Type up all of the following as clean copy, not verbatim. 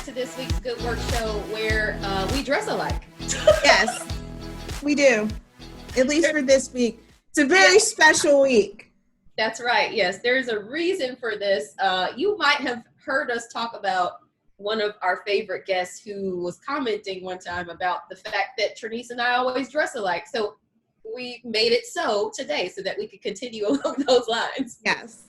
to this week's Good Work Show where we dress alike. Yes, we do. At least for this week. It's a very special week. That's right. Yes, there's a reason for this. You might have heard us talk about one of our favorite guests who was commenting one time about the fact that Trenise and I always dress alike. So we made it so today so that we could continue along those lines. Yes.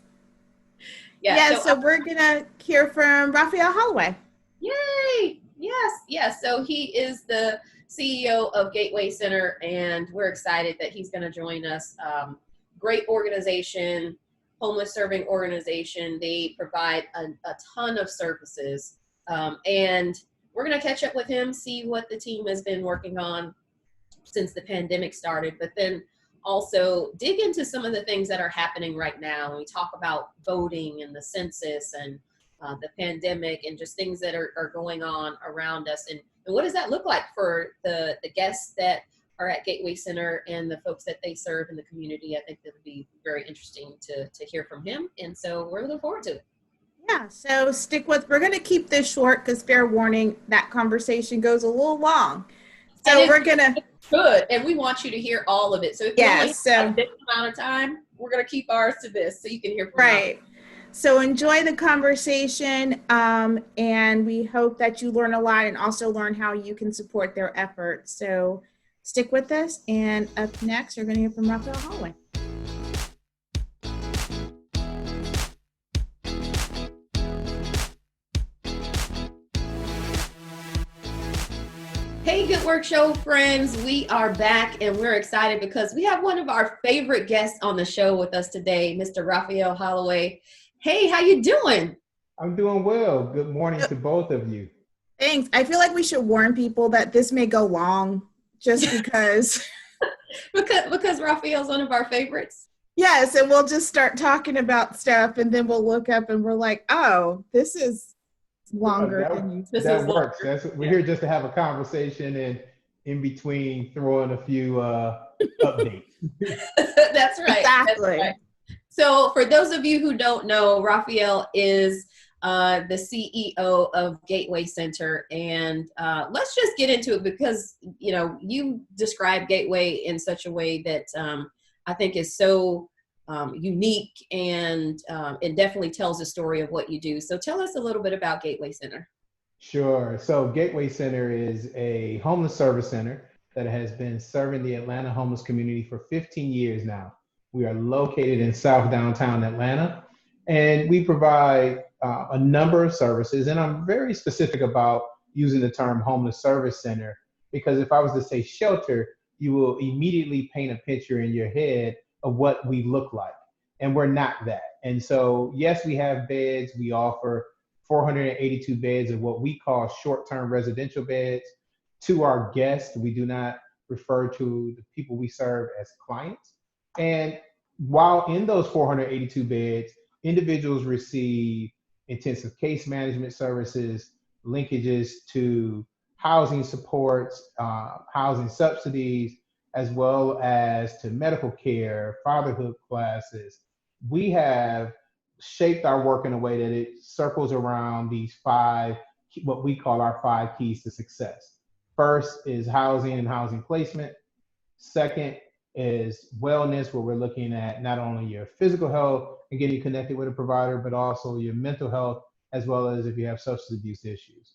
Yeah, so we're going to hear from Raphael Holloway. Yay! Yes. So he is the CEO of Gateway Center, and we're excited that he's going to join us. Great organization, homeless serving organization. They provide a ton of services, and we're going to catch up with him, see what the team has been working on since the pandemic started, but then also dig into some of the things that are happening right now. We talk about voting and the census and the pandemic and just things that are going on around us. And what does that look like for the guests that are at Gateway Center and the folks that they serve in the community? I think that would be very interesting to hear from him. And so we're looking forward to it. Yeah, so we're going to keep this short because fair warning, that conversation goes a little long. So we're going to... Good, and we want you to hear all of it. So if you only have this amount of time, we're going to keep ours to this so you can hear from us. So enjoy the conversation, and we hope that you learn a lot and also learn how you can support their efforts. So stick with us, and up next, you're going to hear from Rafael Holloway. Hey, Good Work Show friends, we are back and we're excited because we have one of our favorite guests on the show with us today, Mr. Raphael Holloway. Hey, how you doing? I'm doing well. Good morning to both of you. Thanks. I feel like we should warn people that this may go long just because. because Raphael's one of our favorites. Yes, and we'll just start talking about stuff and then we'll look up and we're like, oh, this is longer than you. That works. We're here just to have a conversation and in between throw in a few updates. That's right. Exactly. That's right. So for those of you who don't know, Raphael is the CEO of Gateway Center, and let's just get into it because you describe Gateway in such a way that I think is so unique and it definitely tells a story of what you do. So tell us a little bit about Gateway Center. Sure. So Gateway Center is a homeless service center that has been serving the Atlanta homeless community for 15 years now. We are located in South Downtown Atlanta, and we provide a number of services. And I'm very specific about using the term homeless service center because if I was to say shelter, you will immediately paint a picture in your head of what we look like, and we're not that. And so, yes, we have beds. We offer 482 beds of what we call short-term residential beds to our guests. We do not refer to the people we serve as clients. And while in those 482 beds, individuals receive intensive case management services, linkages to housing supports, housing subsidies, as well as to medical care, fatherhood classes. We have shaped our work in a way that it circles around these five, what we call our 5 keys to success. First is housing and housing placement. Second is wellness, where we're looking at not only your physical health and getting connected with a provider, but also your mental health, as well as if you have substance abuse issues.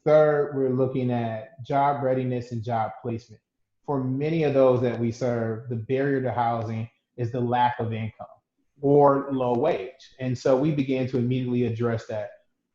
Third, we're looking at job readiness and job placement. For many of those that we serve, the barrier to housing is the lack of income or low wage. And so we began to immediately address that.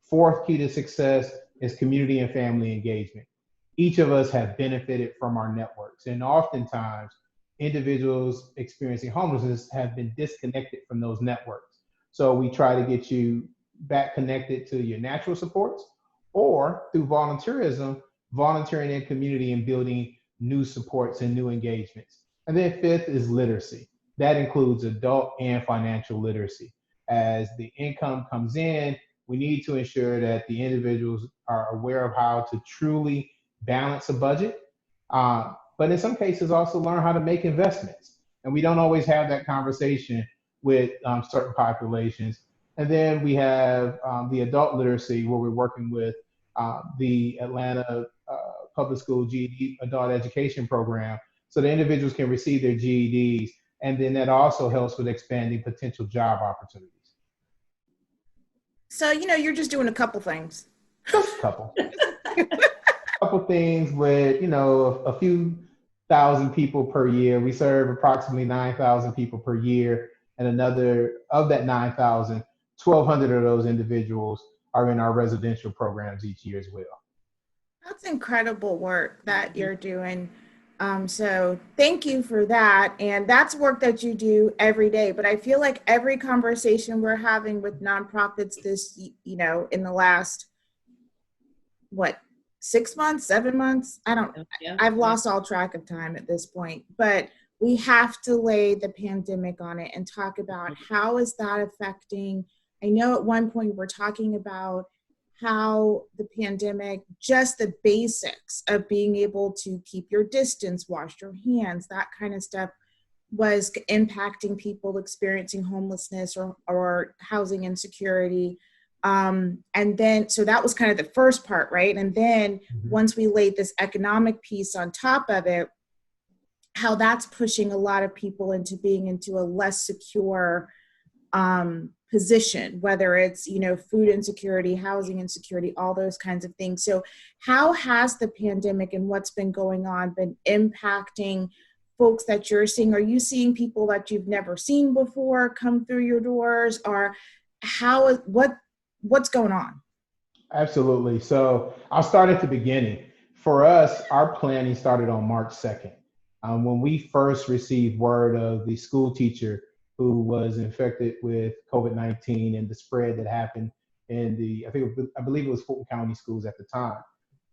Fourth key to success is community and family engagement. Each of us have benefited from our networks, and oftentimes individuals experiencing homelessness have been disconnected from those networks. So we try to get you back connected to your natural supports, or through volunteerism, volunteering in community and building new supports and new engagements. And then fifth is literacy. That includes adult and financial literacy. As the income comes in, we need to ensure that the individuals are aware of how to truly balance a budget, but in some cases also learn how to make investments. And we don't always have that conversation with certain populations. And then we have the adult literacy, where we're working with the Atlanta Public School GED Adult Education Program, so the individuals can receive their GEDs, and then that also helps with expanding potential job opportunities. So, you're just doing a couple things. Just a couple. Couple things with, a few thousand people per year. We serve approximately 9,000 people per year, and another of that 9,000, 1,200 of those individuals are in our residential programs each year as well. That's incredible work that you're doing. So thank you for that. And that's work that you do every day. But I feel like every conversation we're having with nonprofits this, in the last, 6 months, 7 months? I've lost all track of time at this point, but we have to lay the pandemic on it and talk about how is that affecting. I know at one point we're talking about how the pandemic, just the basics of being able to keep your distance, wash your hands, that kind of stuff was impacting people experiencing homelessness or housing insecurity. And then, so that was kind of the first part, right? And then once we laid this economic piece on top of it, how that's pushing a lot of people into being into a less secure position, whether it's, food insecurity, housing insecurity, all those kinds of things. So how has the pandemic and what's been going on been impacting folks that you're seeing? Are you seeing people that you've never seen before come through your doors, or what's going on? Absolutely. So I'll start at the beginning. For us, our planning started on March 2nd. When we first received word of the school teacher who was infected with COVID-19 and the spread that happened in I believe it was Fulton County schools at the time.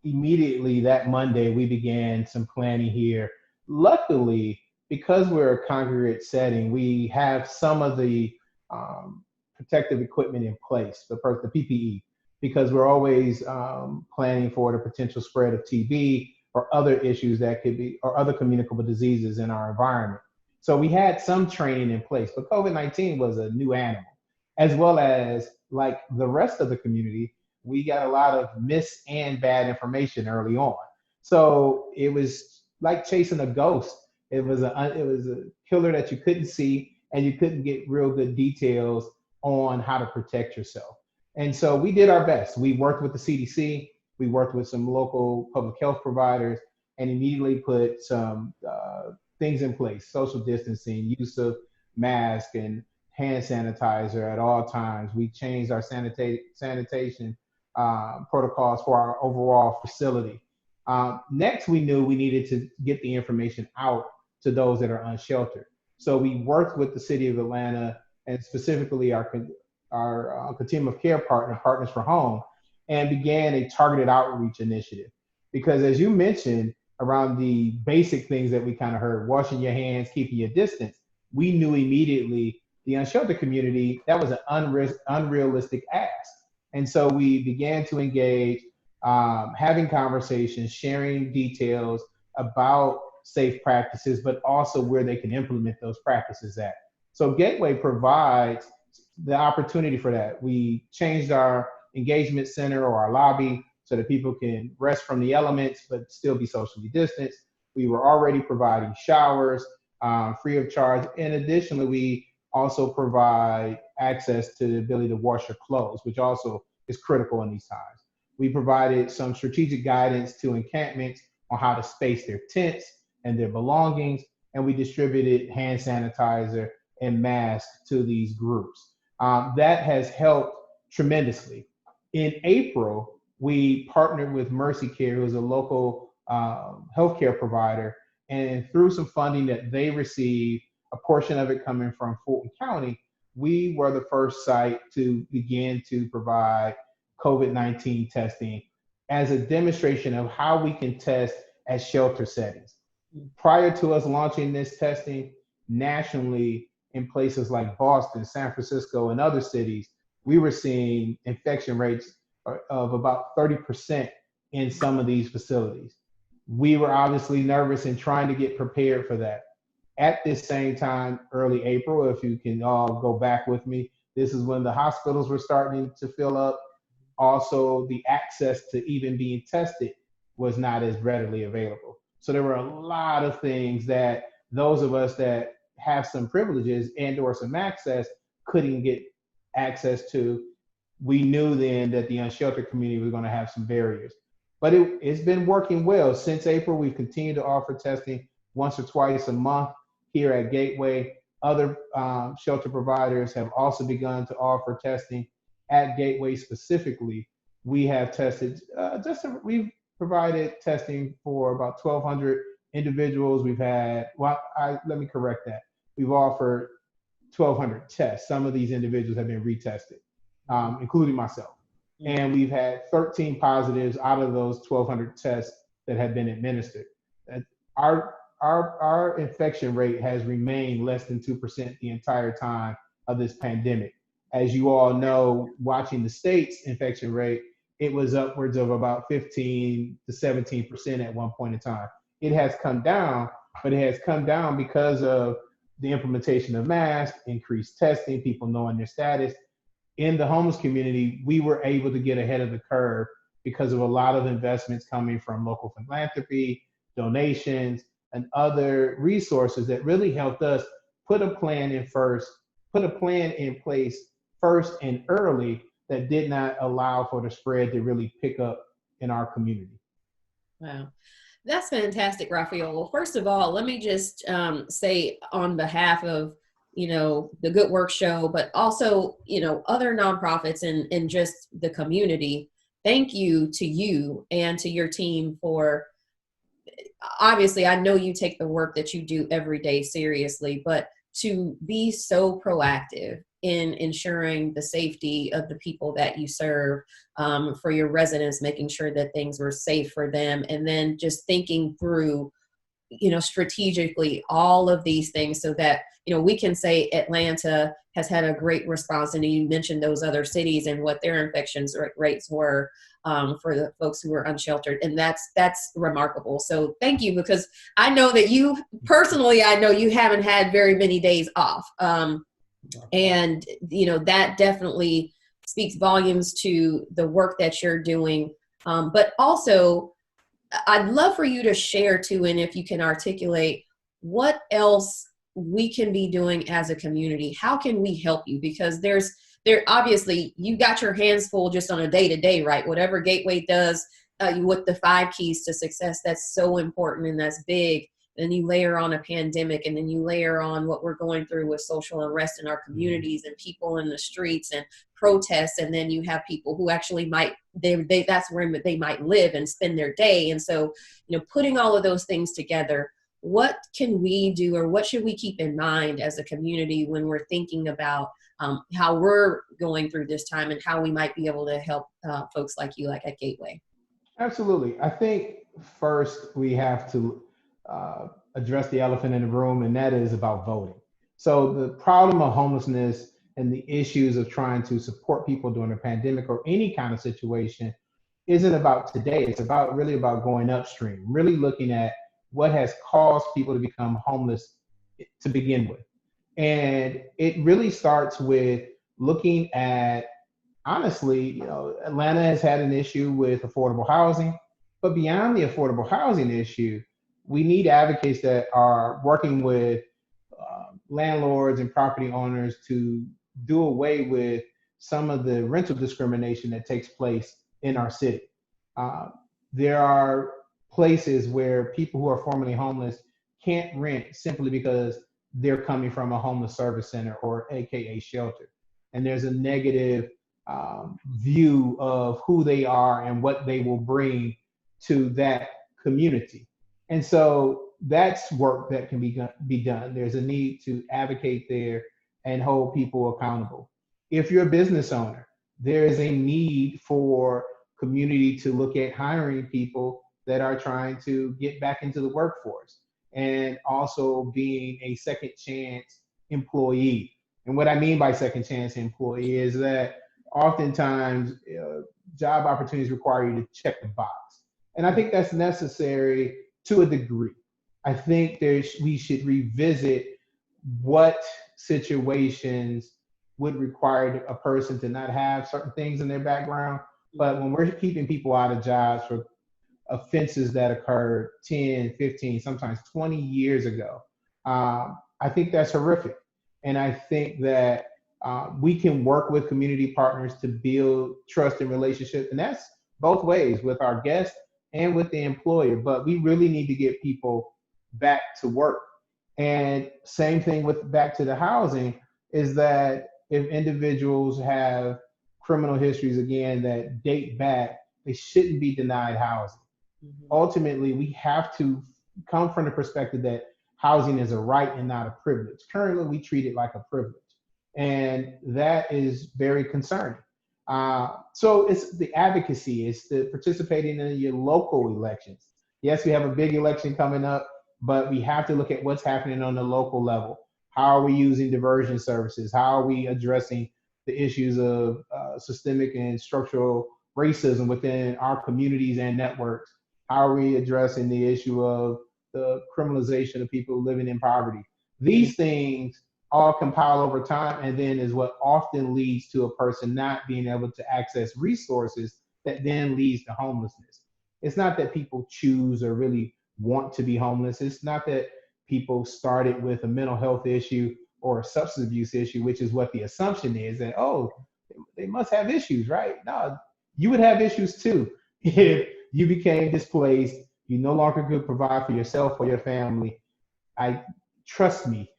Immediately that Monday, we began some planning here. Luckily, because we're a congregate setting, we have some of the protective equipment in place, the PPE, because we're always planning for the potential spread of TB or other issues that could be, or other communicable diseases in our environment. So we had some training in place, but COVID-19 was a new animal, as well as like the rest of the community, we got a lot of mis and bad information early on. So it was like chasing a ghost. It was a killer that you couldn't see, and you couldn't get real good details on how to protect yourself. And so we did our best. We worked with the CDC, we worked with some local public health providers, and immediately put some things in place: social distancing, use of mask and hand sanitizer at all times. We changed our sanitation protocols for our overall facility. Next, we knew we needed to get the information out to those that are unsheltered. So we worked with the city of Atlanta, and specifically our continuum of care partner, Partners for Home, and began a targeted outreach initiative. Because as you mentioned, around the basic things that we kind of heard, washing your hands, keeping your distance, we knew immediately the unsheltered community, that was an unrealistic ask. And so we began to engage, having conversations, sharing details about safe practices, but also where they can implement those practices at. So Gateway provides the opportunity for that. We changed our engagement center or our lobby so that people can rest from the elements, but still be socially distanced. We were already providing showers free of charge. And additionally, we also provide access to the ability to wash your clothes, which also is critical in these times. We provided some strategic guidance to encampments on how to space their tents and their belongings, and we distributed hand sanitizer and masks to these groups. That has helped tremendously. In April, we partnered with Mercy Care, who is a local healthcare provider, and through some funding that they received, a portion of it coming from Fulton County, we were the first site to begin to provide COVID-19 testing as a demonstration of how we can test at shelter settings. Prior to us launching this testing nationally in places like Boston, San Francisco, and other cities, we were seeing infection rates of about 30% in some of these facilities. We were obviously nervous and trying to get prepared for that. At this same time, early April, if you can all go back with me, this is when the hospitals were starting to fill up. Also, the access to even being tested was not as readily available. So there were a lot of things that those of us that have some privileges and or some access couldn't get access to. We knew then that the unsheltered community was going to have some barriers. But it's been working well. Since April, we've continued to offer testing once or twice a month here at Gateway. Other shelter providers have also begun to offer testing. At Gateway specifically, we have tested, we've provided testing for about 1,200 individuals. We've had, let me correct that. We've offered 1,200 tests. Some of these individuals have been retested, including myself. And we've had 13 positives out of those 1,200 tests that have been administered. Our infection rate has remained less than 2% the entire time of this pandemic. As you all know, watching the state's infection rate, it was upwards of about 15 to 17% at one point in time. It has come down, but it has come down because of the implementation of masks, increased testing, people knowing their status. In the homeless community, we were able to get ahead of the curve because of a lot of investments coming from local philanthropy, donations, and other resources that really helped us put a plan in place first and early that did not allow for the spread to really pick up in our community. Wow. That's fantastic, Raphael. Well, first of all, let me just say on behalf of, the Good Work Show, but also, other nonprofits and just the community, thank you to you and to your team for, obviously, I know you take the work that you do every day seriously, but to be so proactive in ensuring the safety of the people that you serve, for your residents, making sure that things were safe for them, and then just thinking through, strategically all of these things so that, we can say Atlanta has had a great response. And you mentioned those other cities and what their infections rates were for the folks who were unsheltered. And that's remarkable. So thank you, because I know that you personally, I know you haven't had very many days off. And, that definitely speaks volumes to the work that you're doing. But also, I'd love for you to share too, and if you can articulate what else we can be doing as a community. How can we help you? Because there obviously you got your hands full just on a day-to-day, right? Whatever Gateway does with the 5 keys to success, that's so important and that's big. Then you layer on a pandemic, and then you layer on what we're going through with social unrest in our communities and people in the streets and protests. And then you have people who actually that's where they might live and spend their day. And so, putting all of those things together, what can we do, or what should we keep in mind as a community when we're thinking about how we're going through this time and how we might be able to help folks like you, like at Gateway? Absolutely. I think first we have to address the elephant in the room, and that is about voting. So the problem of homelessness and the issues of trying to support people during a pandemic or any kind of situation isn't about today. It's really about going upstream, really looking at what has caused people to become homeless to begin with. And it really starts with looking at, honestly, Atlanta has had an issue with affordable housing, but beyond the affordable housing issue, we need advocates that are working with landlords and property owners to do away with some of the rental discrimination that takes place in our city. There are places where people who are formerly homeless can't rent simply because they're coming from a homeless service center or AKA shelter. And there's a negative view of who they are and what they will bring to that community. And so that's work that can be done. There's a need to advocate there and hold people accountable. If you're a business owner, there is a need for community to look at hiring people that are trying to get back into the workforce and also being a second chance employee. And what I mean by second chance employee is that oftentimes job opportunities require you to check the box. And I think that's necessary to a degree. I think we should revisit what situations would require a person to not have certain things in their background But when we're keeping people out of jobs for offenses that occurred 10, 15, sometimes 20 years ago, I think that's horrific. And I think that we can work with community partners to build trust and relationship. And that's both ways, with our guests and with the employer. But we really need to get people back to work. And same thing with back to the housing, is that if individuals have criminal histories, again, that date back, they shouldn't be denied housing. Ultimately, we have to come from the perspective that housing is a right and not a privilege. Currently, we treat it like a privilege, and that is very concerning. So it's the advocacy, it's the participating in your local elections. Yes, we have a big election coming up, but we have to look at what's happening on the local level. How are we using diversion services? How are we addressing the issues of systemic and structural racism within our communities and networks? How are we addressing the issue of the criminalization of people living in poverty? These things all compile over time, and then is what often leads to a person not being able to access resources that then leads to homelessness. It's not that people choose or really want to be homeless. It's not that people started with a mental health issue or a substance abuse issue, which is what the assumption is, that, oh, they must have issues, right? No, you would have issues too if you became displaced, you no longer could provide for yourself or your family. Trust me,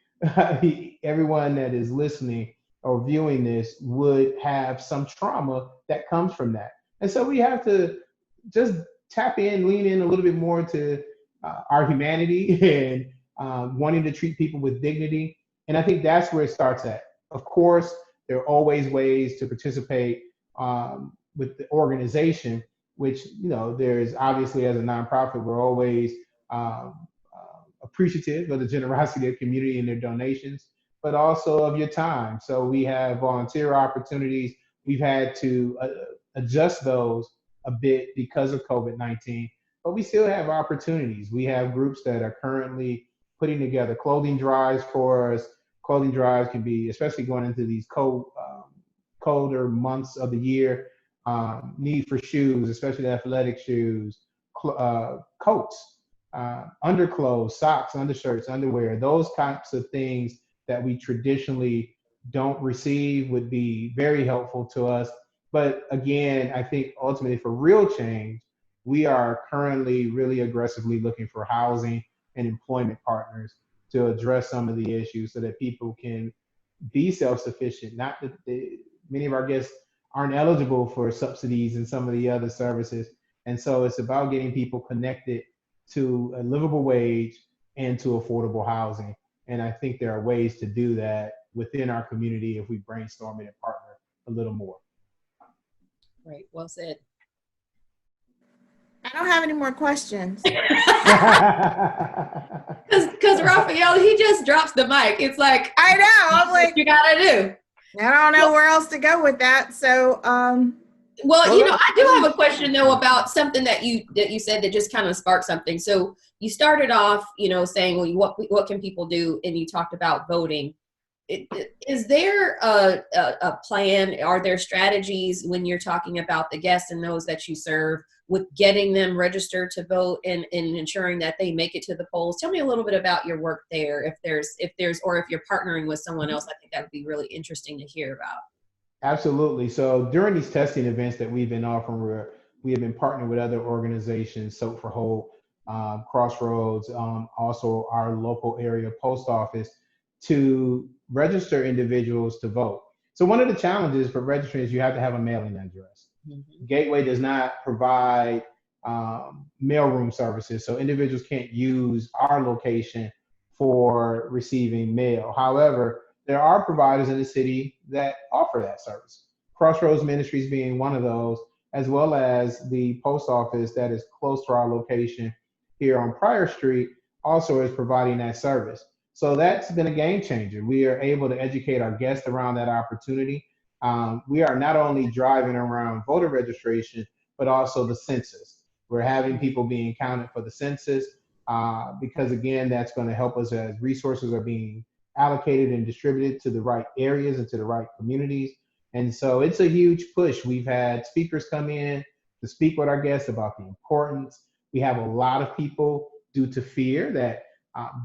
everyone that is listening or viewing this would have some trauma that comes from that. And so we have to just tap in, lean in a little bit more to our humanity and wanting to treat people with dignity. And I think that's where it starts at. Of course, there are always ways to participate with the organization, which, there's obviously, as a nonprofit, we're always appreciative of the generosity of the community and their donations, but also of your time. So we have volunteer opportunities. We've had to adjust those a bit because of COVID-19, but we still have opportunities. We have groups that are currently putting together clothing drives for us. Clothing drives can be, especially going into these colder months of the year, need for shoes, especially athletic shoes, coats, underclothes, socks, undershirts, underwear, those types of things that we traditionally don't receive would be very helpful to us. But again, I think ultimately for real change, we are currently really aggressively looking for housing and employment partners to address some of the issues so that people can be self-sufficient. Not that many of our guests aren't eligible for subsidies and some of the other services. And so it's about getting people connected to a livable wage and to affordable housing. And I think there are ways to do that within our community if we brainstorm it and partner a little more. Right, well said. I don't have any more questions. Because Raphael, he just drops the mic. It's like, I know. I'm like, what you gotta do. I don't know where else to go with that. So, well, I do have a question though about something that you said that just kind of sparked something. So you started off, saying, well, what can people do? And you talked about voting. Is there a plan? Are there strategies when you're talking about the guests and those that you serve with getting them registered to vote and ensuring that they make it to the polls? Tell me a little bit about your work there. If there's, or if you're partnering with someone else, I think that would be really interesting to hear about. Absolutely. So during these testing events that we've been offering, we have been partnering with other organizations, Soap for Hope, Crossroads, also our local area post office, to register individuals to vote. So one of the challenges for registering is you have to have a mailing address. Mm-hmm. Gateway does not provide mailroom services, so individuals can't use our location for receiving mail. However, there are providers in the city that offer that service. Crossroads Ministries being one of those, as well as the post office that is close to our location here on Pryor Street also is providing that service. So that's been a game changer. We are able to educate our guests around that opportunity. We are not only driving around voter registration, but also the census. We're having people being counted for the census because, again, that's going to help us as resources are being allocated and distributed to the right areas and to the right communities. And so it's a huge push. We've had speakers come in to speak with our guests about the importance. We have a lot of people, due to fear, that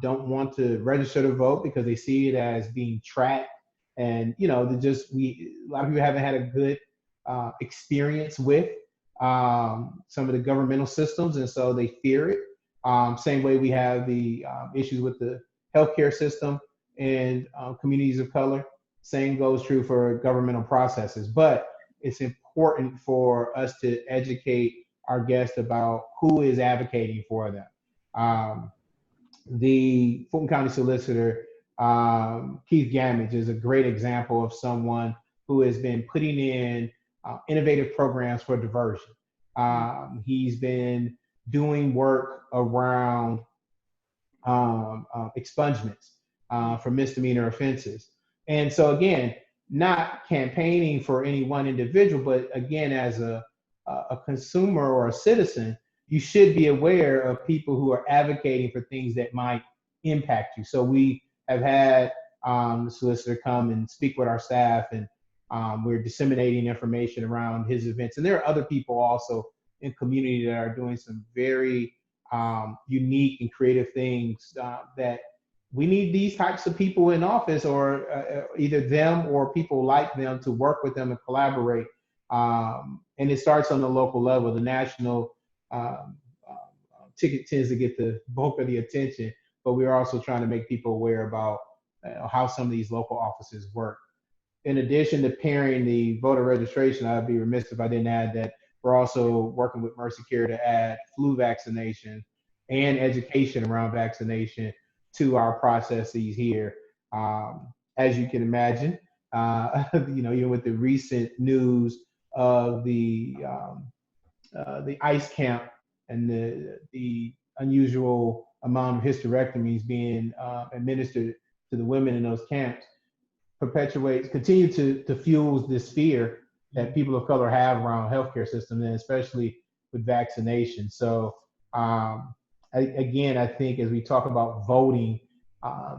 don't want to register to vote because they see it as being tracked. And, a lot of people haven't had a good experience with some of the governmental systems, and so they fear it. Same way we have the issues with the healthcare system and communities of color. Same goes true for governmental processes. But it's important for us to educate our guests about who is advocating for them. The Fulton County Solicitor, Keith Gamage, is a great example of someone who has been putting in innovative programs for diversion. He's been doing work around expungements for misdemeanor offenses. And so again, not campaigning for any one individual, but again, as a consumer or a citizen, you should be aware of people who are advocating for things that might impact you. So we have had the solicitor come and speak with our staff, and we're disseminating information around his events. And there are other people also in community that are doing some very unique and creative things that we need these types of people in office, or either them or people like them, to work with them and collaborate. And it starts on the local level. The national ticket tends to get the bulk of the attention, but we're also trying to make people aware about how some of these local offices work. In addition to pairing the voter registration, I'd be remiss if I didn't add that we're also working with Mercy Care to add flu vaccination and education around vaccination to our processes here. As you can imagine, even with the recent news of the ICE camp and the unusual amount of hysterectomies being administered to the women in those camps, continue to fuel this fear that people of color have around healthcare system, and especially with vaccination. So again, I think as we talk about voting,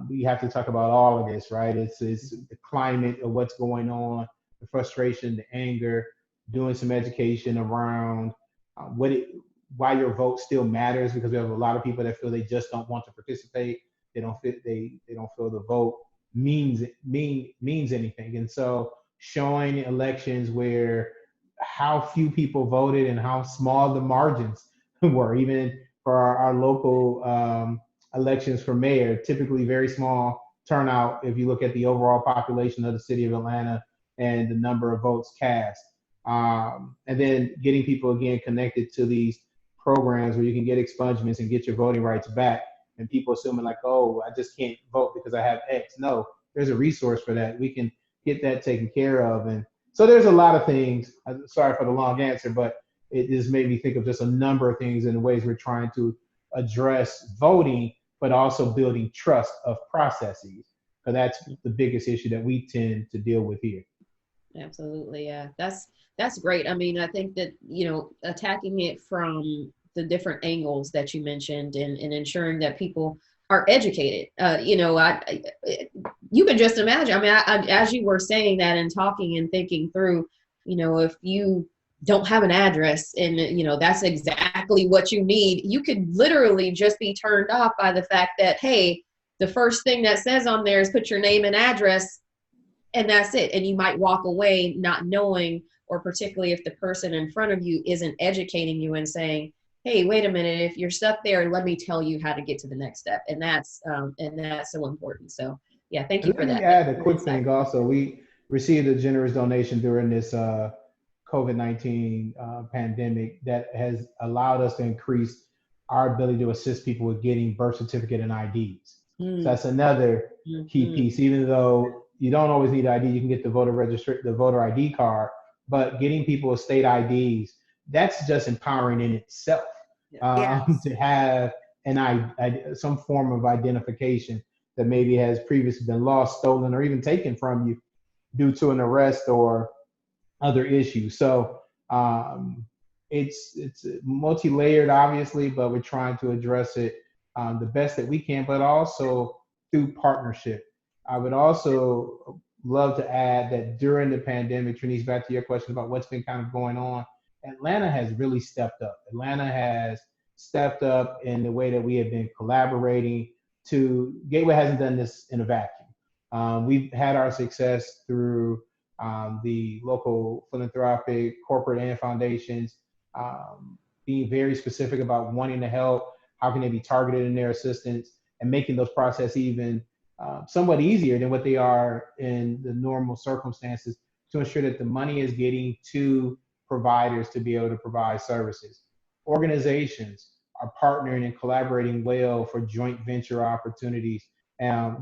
we have to talk about all of this, right? It's the climate of what's going on, the frustration, the anger, doing some education around why your vote still matters, because we have a lot of people that feel they just don't want to participate. They don't feel the vote means anything. And so showing elections where how few people voted and how small the margins were, even for our local elections for mayor, typically very small turnout if you look at the overall population of the city of Atlanta and the number of votes cast. And then getting people again connected to these programs where you can get expungements and get your voting rights back, and people assuming like, oh, I just can't vote because I have X. No, there's a resource for that. We can get that taken care of. And so there's a lot of things. Sorry for the long answer, but it just made me think of just a number of things and the ways we're trying to address voting, but also building trust of processes, because that's the biggest issue that we tend to deal with here. Absolutely, yeah. That's great. I mean, I think that, attacking it from the different angles that you mentioned and ensuring that people are educated. You can just imagine. I mean, as you were saying that and talking and thinking through, if you don't have an address and, that's exactly what you need, you could literally just be turned off by the fact that, hey, the first thing that says on there is put your name and address, and that's it. And you might walk away not knowing, or particularly if the person in front of you isn't educating you and saying, hey, wait a minute, if you're stuck there, let me tell you how to get to the next step. And that's so important. So yeah, thank you for that. Add a quick thing also. We received a generous donation during this COVID-19 pandemic that has allowed us to increase our ability to assist people with getting birth certificate and IDs. So that's another key piece. Even though you don't always need ID, you can get the voter ID card, but getting people state IDs, that's just empowering in itself. To have some form of identification that maybe has previously been lost, stolen, or even taken from you due to an arrest or other issues. So it's multi-layered, obviously, but we're trying to address it the best that we can, but also through partnership. I would also love to add that during the pandemic, Trenise, back to your question about what's been kind of going on, Atlanta has really stepped up. Atlanta has stepped up in the way that we have been collaborating. Gateway hasn't done this in a vacuum. We've had our success through the local philanthropic, corporate, and foundations being very specific about wanting to help, how can they be targeted in their assistance, and making those processes even somewhat easier than what they are in the normal circumstances to ensure that the money is getting to providers to be able to provide services. Organizations are partnering and collaborating well for joint venture opportunities.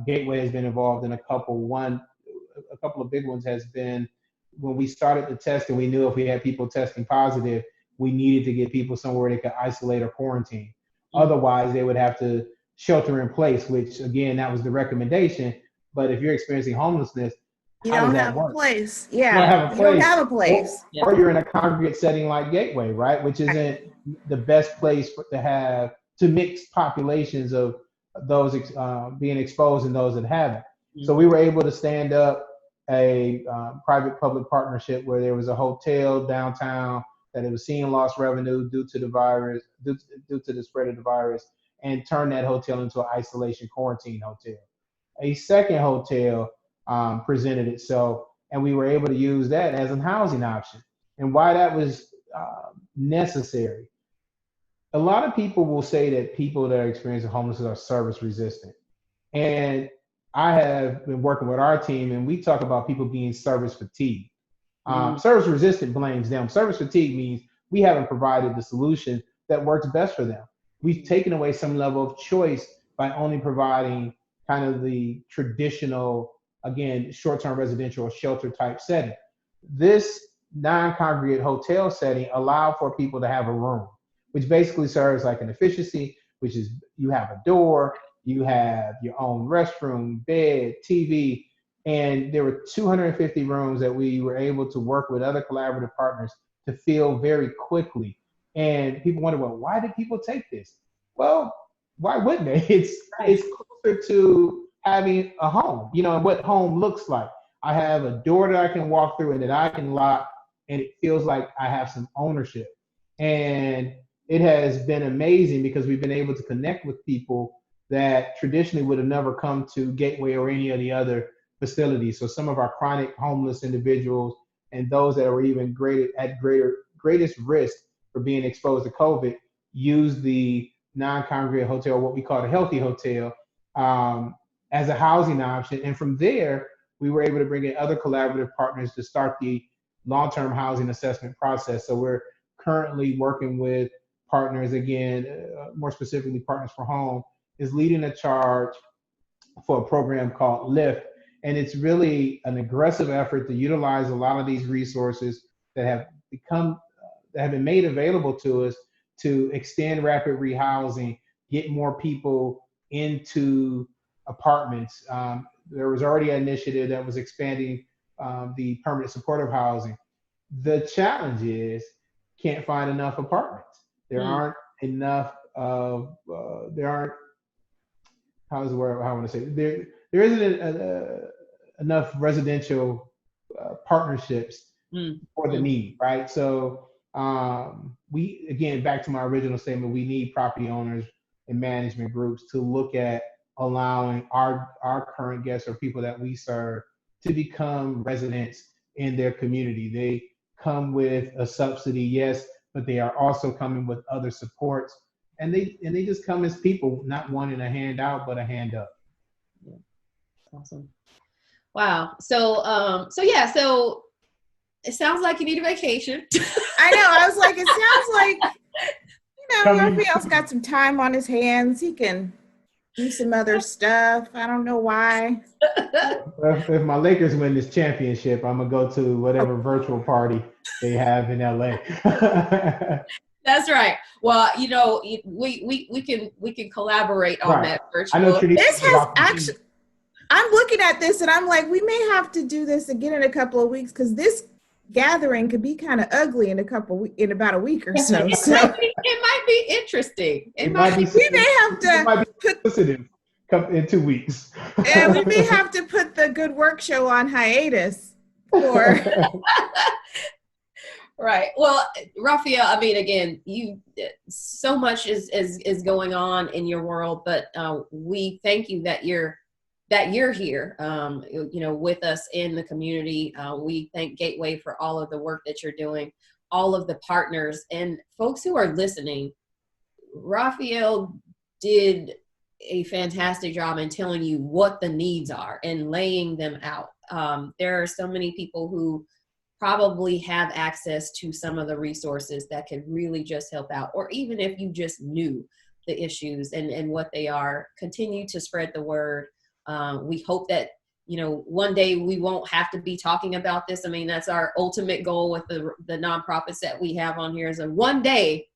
Gateway has been involved in a couple. A couple of big ones has been when we started the test and we knew if we had people testing positive, we needed to get people somewhere they could isolate or quarantine. Otherwise, they would have to shelter in place, which again, that was the recommendation. But if you're experiencing homelessness, You how don't does that have work? a place. You don't Yeah. have a You don't place. have a place. Or you're in a congregate setting like Gateway, right? Which isn't the best place to mix populations of those being exposed and those that haven't. So we were able to stand up a private-public partnership where there was a hotel downtown that it was seeing lost revenue due to the virus, due to the spread of the virus, and turn that hotel into an isolation quarantine hotel. A second hotel presented itself, and we were able to use that as a housing option. And why that was necessary. A lot of people will say that people that are experiencing homelessness are service resistant. And I have been working with our team, and we talk about people being service fatigued. Service resistant blames them. Service fatigue means we haven't provided the solution that works best for them. We've taken away some level of choice by only providing kind of the traditional, again, short-term residential or shelter type setting. This non-congregate hotel setting allowed for people to have a room, which basically serves like an efficiency, which is you have a door, you have your own restroom, bed, TV, and there were 250 rooms that we were able to work with other collaborative partners to fill very quickly. And people wonder, well, why did people take this? Well, why wouldn't they? It's closer to having a home, and what home looks like. I have a door that I can walk through and that I can lock, and it feels like I have some ownership. And it has been amazing because we've been able to connect with people that traditionally would have never come to Gateway or any of the other facilities. So some of our chronic homeless individuals and those that are even greatest risk for being exposed to COVID use the non-congregate hotel, what we call the healthy hotel, as a housing option. And from there, we were able to bring in other collaborative partners to start the long-term housing assessment process. So we're currently working with partners, again, more specifically Partners for Home, is leading a charge for a program called LIFT. And it's really an aggressive effort to utilize a lot of these resources that have been made available to us to extend rapid rehousing, get more people into apartments. There was already an initiative that was expanding the permanent supportive housing. The challenge is can't find enough apartments. There aren't enough how I want to say it? There isn't enough residential partnerships for the need, right? So we, again, back to my original statement, we need property owners and management groups to look at allowing our current guests or people that we serve to become residents in their community. They come with a subsidy, yes, but they are also coming with other supports. And they just come as people, not wanting a handout, but a hand up. Yeah. Awesome. Wow. So it sounds like you need a vacation. I know. I was like, it sounds like, Raphael's got some time on his hands. He can do some other stuff. I don't know why. If my Lakers win this championship, I'm gonna go to whatever virtual party they have in LA. That's right. Well, we can collaborate on that virtual. I know this has actually. I'm looking at this and I'm like, we may have to do this again in a couple of weeks because this gathering could be kind of ugly in about a week or so. It might be interesting. We may have to put sensitive. come in 2 weeks. Yeah, we may have to put the Good Work Show on hiatus for. Right. Well, Raphael, I mean, again, you so much is going on in your world, but we thank you that you're here, with us in the community. We thank Gateway for all of the work that you're doing, all of the partners and folks who are listening. Raphael did a fantastic job in telling you what the needs are and laying them out. There are so many people who probably have access to some of the resources that could really just help out, or even if you just knew the issues and what they are, continue to spread the word. We hope that, one day we won't have to be talking about this. I mean, that's our ultimate goal with the nonprofits that we have on here, is that one day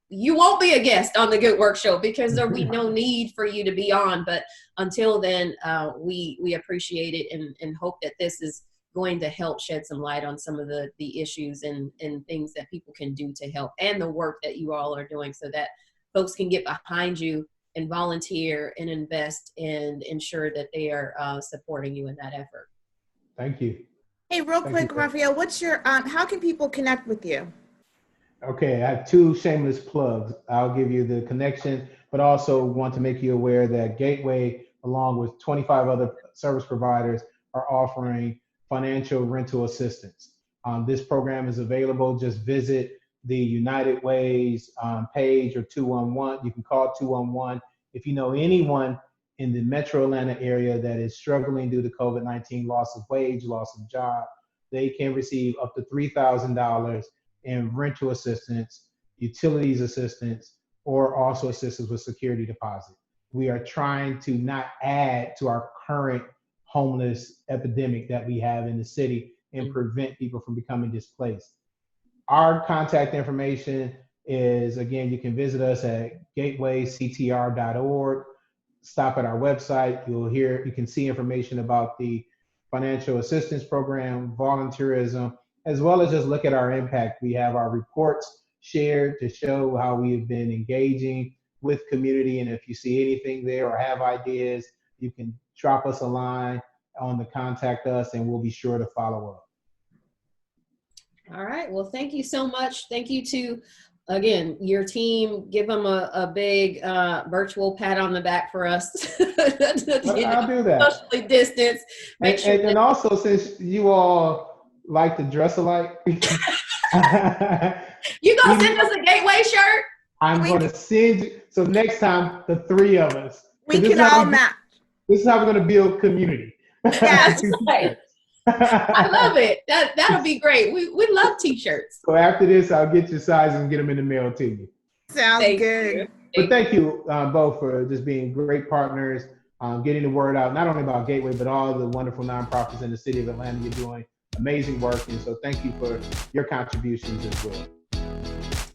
you won't be a guest on the Good Work Show because there'll be no need for you to be on. But until then, we appreciate it and hope that this is going to help shed some light on some of the issues and things that people can do to help, and the work that you all are doing, so that folks can get behind you and volunteer and invest and ensure that they are supporting you in that effort. Thank you. Hey, real quick, Raphael, what's your, how can people connect with you? Okay, I have 2 shameless plugs. I'll give you the connection, but also want to make you aware that Gateway, along with 25 other service providers, are offering financial rental assistance. This program is available. Just visit the United Ways page, or 211. You can call 211. If you know anyone in the Metro Atlanta area that is struggling due to COVID-19, loss of wage, loss of job, they can receive up to $3,000 in rental assistance, utilities assistance, or also assistance with security deposit. We are trying to not add to our current homeless epidemic that we have in the city and prevent people from becoming displaced. Our contact information is, again, you can visit us at gatewayctr.org. Stop at our website. You can see information about the financial assistance program, volunteerism, as well as just look at our impact. We have our reports shared to show how we have been engaging with community. And if you see anything there or have ideas, you can drop us a line on the contact us, and we'll be sure to follow up. All right. Well, thank you so much. Thank you to, again, your team. Give them a big virtual pat on the back for us. I'll do that. Socially distance. And also, since you all like to dress alike, you gonna send us a Gateway shirt? I'm going to send you. So next time, the 3 of us. We can all match. This is how we're going to build community. Yes. Right. I love it. That'll be great. We love t-shirts. So after this, I'll get your sizes and get them in the mail to you. Sounds good. But thank you both for just being great partners, getting the word out, not only about Gateway, but all the wonderful nonprofits in the city of Atlanta. You're doing amazing work. And so thank you for your contributions as well.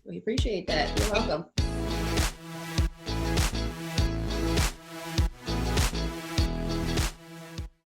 We appreciate that. You're welcome.